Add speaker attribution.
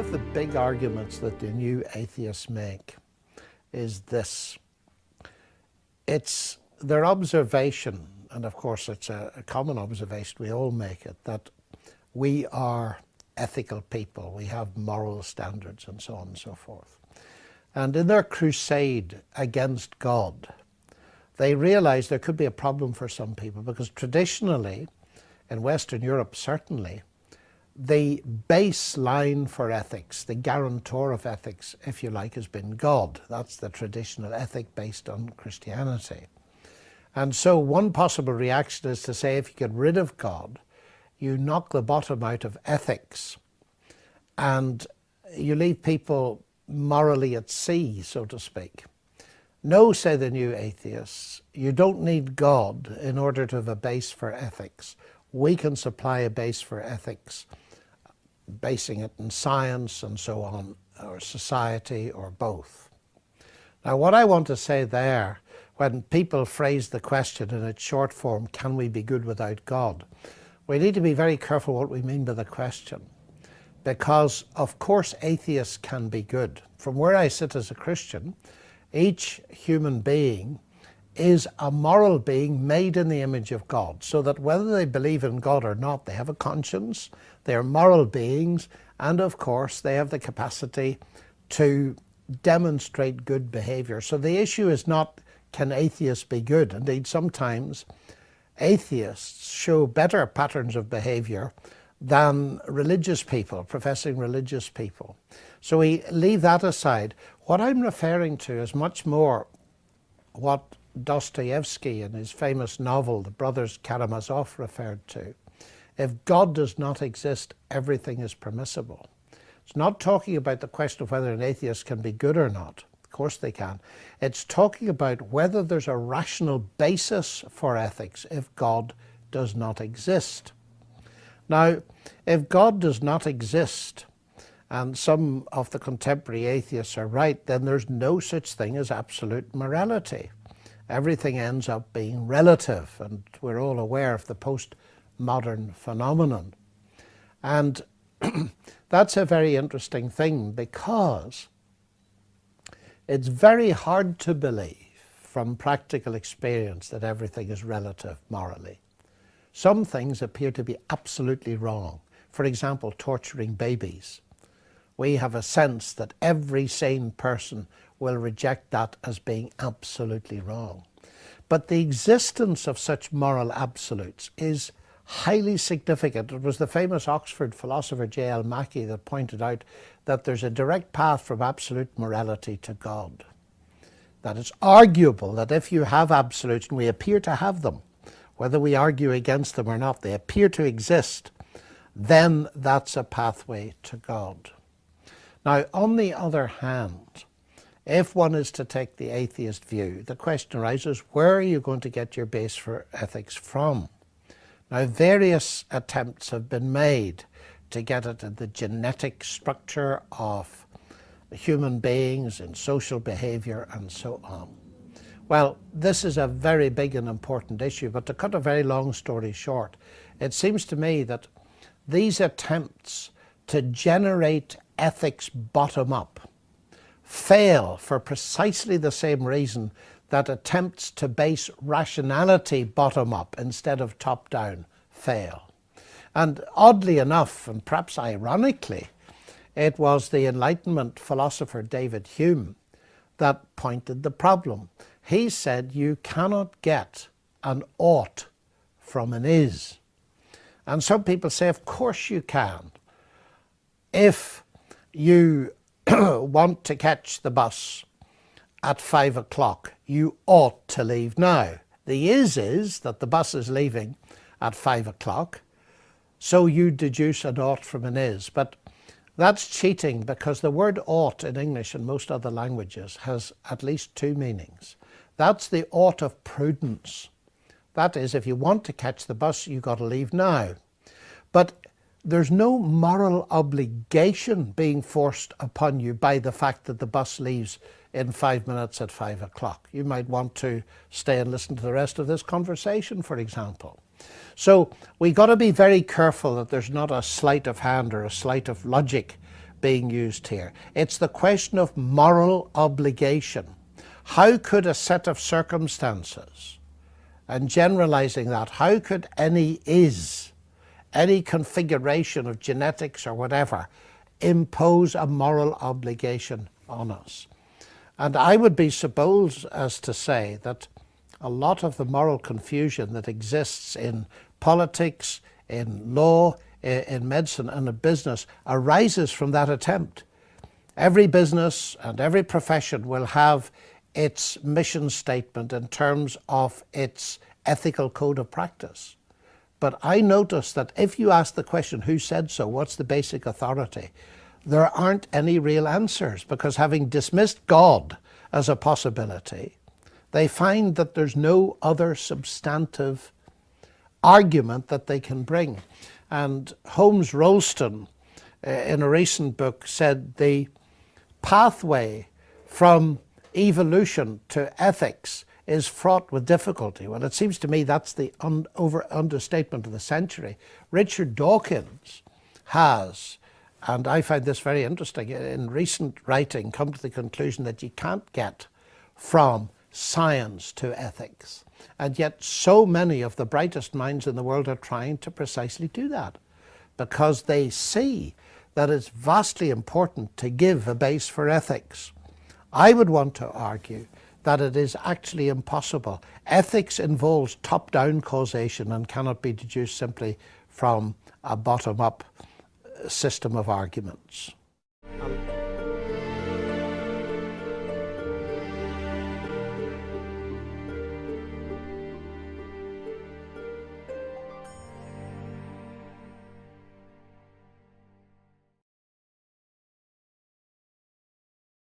Speaker 1: of the big arguments that the new atheists make is this. It's their observation, and of course it's a common observation, we all make it, that we are ethical people, we have moral standards and so on and so forth. And in their crusade against God, they realize there could be a problem for some people, because traditionally, in Western Europe certainly, the baseline for ethics, the guarantor of ethics, if you like, has been God. That's the traditional ethic based on Christianity. And so one possible reaction is to say, if you get rid of God, you knock the bottom out of ethics and you leave people morally at sea, so to speak. No, say the new atheists, you don't need God in order to have a base for ethics. We can supply a base for ethics, basing it in science and so on, or society, or both. Now, what I want to say there, when people phrase the question in its short form, can we be good without God? We need to be very careful what we mean by the question, because of course atheists can be good. From where I sit as a Christian, each human being is a moral being made in the image of God, so that whether they believe in God or not, they have a conscience, they are moral beings, and of course they have the capacity to demonstrate good behavior. So the issue is not, can atheists be good? Indeed, sometimes atheists show better patterns of behavior than religious people, professing religious people. So we leave that aside. What I'm referring to is much more what Dostoevsky in his famous novel, The Brothers Karamazov, referred to. If God does not exist, everything is permissible. It's not talking about the question of whether an atheist can be good or not. Of course they can. It's talking about whether there's a rational basis for ethics if God does not exist. Now, if God does not exist, and some of the contemporary atheists are right, then there's no such thing as absolute morality. Everything ends up being relative, and we're all aware of the postmodern phenomenon. And that's a very interesting thing, because it's very hard to believe from practical experience that everything is relative morally. Some things appear to be absolutely wrong. For example, torturing babies. We have a sense that every sane person will reject that as being absolutely wrong. But the existence of such moral absolutes is highly significant. It was the famous Oxford philosopher J.L. Mackie that pointed out that there's a direct path from absolute morality to God. That it's arguable that if you have absolutes, and we appear to have them, whether we argue against them or not, they appear to exist, then that's a pathway to God. Now, on the other hand, if one is to take the atheist view, the question arises, where are you going to get your base for ethics from? Now, various attempts have been made to get it in the genetic structure of human beings, in social behavior, and so on. Well, this is a very big and important issue, but to cut a very long story short, it seems to me that these attempts to generate ethics bottom up fail for precisely the same reason that attempts to base rationality bottom up instead of top down fail. And oddly enough, and perhaps ironically, it was the Enlightenment philosopher David Hume that pointed the problem. He said you cannot get an ought from an is. And some people say, of course you can. If you want to catch the bus at 5 o'clock, you ought to leave now. The is that the bus is leaving at 5 o'clock, so you deduce an ought from an is. But that's cheating, because the word ought in English and most other languages has at least two meanings. That's the ought of prudence. That is, if you want to catch the bus, you've got to leave now. But there's no moral obligation being forced upon you by the fact that the bus leaves in 5 minutes at 5 o'clock. You might want to stay and listen to the rest of this conversation, for example. So we got to be very careful that there's not a sleight of hand or a sleight of logic being used here. It's the question of moral obligation. How could a set of circumstances, and generalizing that, how could any configuration of genetics or whatever, impose a moral obligation on us? And I would be so bold as to say that a lot of the moral confusion that exists in politics, in law, in medicine and in business arises from that attempt. Every business and every profession will have its mission statement in terms of its ethical code of practice. But I notice that if you ask the question, who said so, what's the basic authority, there aren't any real answers, because having dismissed God as a possibility, they find that there's no other substantive argument that they can bring. And Holmes Rollston, in a recent book, said the pathway from evolution to ethics is fraught with difficulty. Well, it seems to me that's the understatement of the century. Richard Dawkins has, and I find this very interesting, in recent writing come to the conclusion that you can't get from science to ethics. And yet so many of the brightest minds in the world are trying to precisely do that, because they see that it's vastly important to give a base for ethics. I would want to argue that it is actually impossible. Ethics involves top-down causation and cannot be deduced simply from a bottom-up system of arguments.